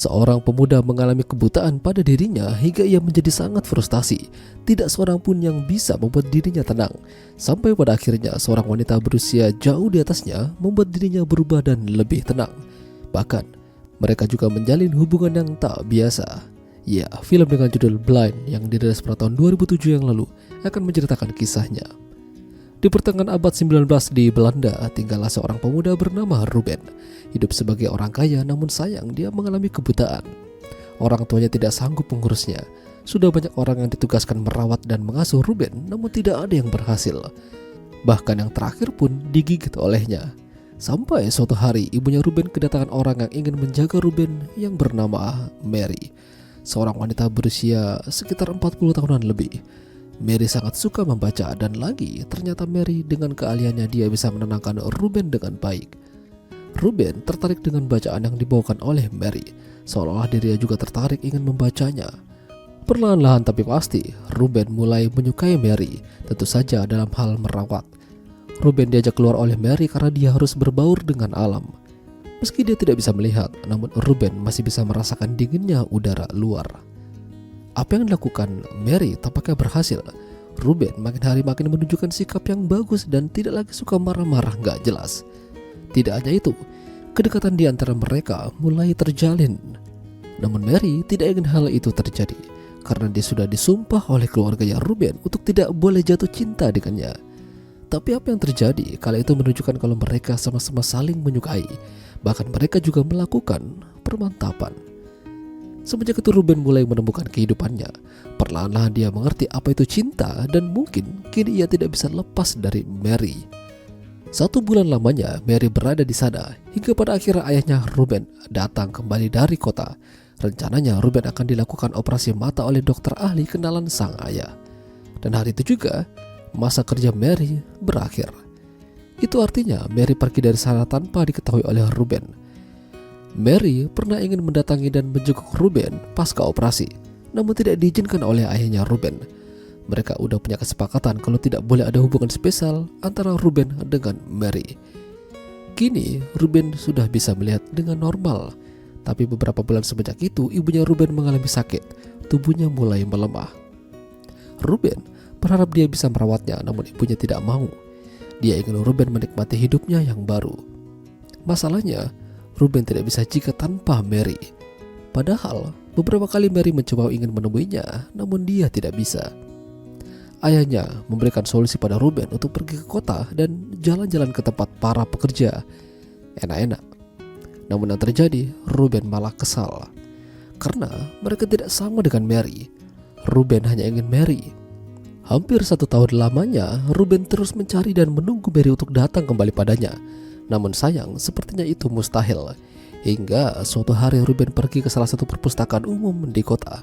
Seorang pemuda mengalami kebutaan pada dirinya hingga ia menjadi sangat frustasi. Tidak seorang pun yang bisa membuat dirinya tenang. Sampai pada akhirnya seorang wanita berusia jauh di atasnya membuat dirinya berubah dan lebih tenang. Bahkan mereka juga menjalin hubungan yang tak biasa. Ya, film dengan judul Blind yang dirilis pada tahun 2007 yang lalu akan menceritakan kisahnya. Di pertengahan abad 19 di Belanda, tinggallah seorang pemuda bernama Ruben. Hidup sebagai orang kaya, namun sayang dia mengalami kebutaan. Orang tuanya tidak sanggup mengurusnya. Sudah banyak orang yang ditugaskan merawat dan mengasuh Ruben, namun tidak ada yang berhasil. Bahkan yang terakhir pun digigit olehnya. Sampai suatu hari ibunya Ruben kedatangan orang yang ingin menjaga Ruben yang bernama Mary. Seorang wanita berusia sekitar 40 tahunan lebih. Mary sangat suka membaca dan lagi ternyata Mary dengan keahliannya dia bisa menenangkan Ruben dengan baik. Ruben tertarik dengan bacaan yang dibawakan oleh Mary, seolah-olah dirinya juga tertarik ingin membacanya. Perlahan-lahan tapi pasti, Ruben mulai menyukai Mary, tentu saja dalam hal merawat. Ruben diajak keluar oleh Mary karena dia harus berbaur dengan alam. Meski dia tidak bisa melihat, namun Ruben masih bisa merasakan dinginnya udara luar. Apa yang dilakukan Mary tampaknya berhasil. Ruben makin hari makin menunjukkan sikap yang bagus dan tidak lagi suka marah-marah gak jelas. Tidak hanya itu, kedekatan di antara mereka mulai terjalin. Namun Mary tidak ingin hal itu terjadi karena dia sudah disumpah oleh keluarganya Ruben untuk tidak boleh jatuh cinta dengannya. Tapi apa yang terjadi kala itu menunjukkan kalau mereka sama-sama saling menyukai. Bahkan mereka juga melakukan permantapan. Semenjak itu Ruben mulai menemukan kehidupannya. Perlahan-lahan dia mengerti apa itu cinta dan mungkin kini ia tidak bisa lepas dari Mary. 1 bulan lamanya Mary berada di sana hingga pada akhirnya ayahnya Ruben datang kembali dari kota. Rencananya Ruben akan dilakukan operasi mata oleh dokter ahli kenalan sang ayah. Dan hari itu juga masa kerja Mary berakhir. Itu artinya Mary pergi dari sana tanpa diketahui oleh Ruben. Mary pernah ingin mendatangi dan menjenguk Ruben pasca operasi, namun tidak diizinkan oleh ayahnya Ruben. Mereka udah punya kesepakatan kalau tidak boleh ada hubungan spesial antara Ruben dengan Mary. Kini Ruben sudah bisa melihat dengan normal, tapi beberapa bulan semenjak itu ibunya Ruben mengalami sakit, tubuhnya mulai melemah. Ruben berharap dia bisa merawatnya, namun ibunya tidak mau. Dia ingin Ruben menikmati hidupnya yang baru. Masalahnya, Ruben tidak bisa jika tanpa Mary. Padahal beberapa kali Mary mencoba ingin menemuinya, namun dia tidak bisa. Ayahnya memberikan solusi pada Ruben untuk pergi ke kota dan jalan-jalan ke tempat para pekerja enak-enak. Namun yang terjadi, Ruben malah kesal karena mereka tidak sama dengan Mary. Ruben hanya ingin Mary. Hampir 1 tahun lamanya Ruben terus mencari dan menunggu Mary untuk datang kembali padanya. Namun sayang, sepertinya itu mustahil. Hingga suatu hari Ruben pergi ke salah satu perpustakaan umum di kota.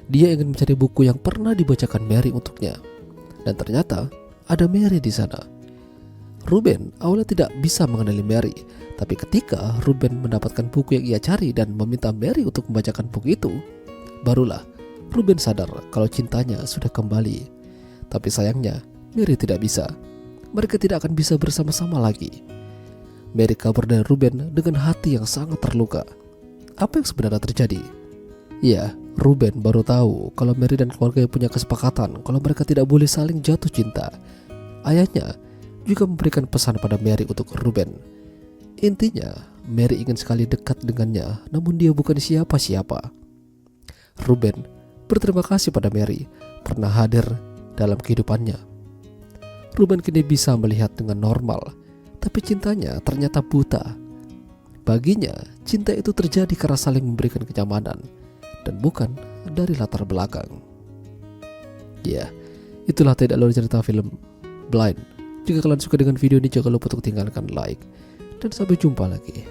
Dia ingin mencari buku yang pernah dibacakan Mary untuknya. Dan ternyata ada Mary di sana. Ruben awalnya tidak bisa mengenali Mary, tapi ketika Ruben mendapatkan buku yang ia cari dan meminta Mary untuk membacakan buku itu, barulah Ruben sadar kalau cintanya sudah kembali. Tapi sayangnya Mary tidak bisa. Mereka tidak akan bisa bersama-sama lagi. Mary kabur dari Ruben dengan hati yang sangat terluka. Apa yang sebenarnya terjadi? Ya, Ruben baru tahu kalau Mary dan keluarganya punya kesepakatan kalau mereka tidak boleh saling jatuh cinta. Ayahnya juga memberikan pesan pada Mary untuk Ruben. Intinya, Mary ingin sekali dekat dengannya, namun dia bukan siapa-siapa. Ruben berterima kasih pada Mary pernah hadir dalam kehidupannya. Ruben kini bisa melihat dengan normal. Tapi cintanya ternyata buta. Baginya, cinta itu terjadi karena saling memberikan kenyamanan dan bukan dari latar belakang. Ya, itulah tidak alur cerita film Blind. Jika kalian suka dengan video ini, jangan lupa untuk tinggalkan like. Dan sampai jumpa lagi.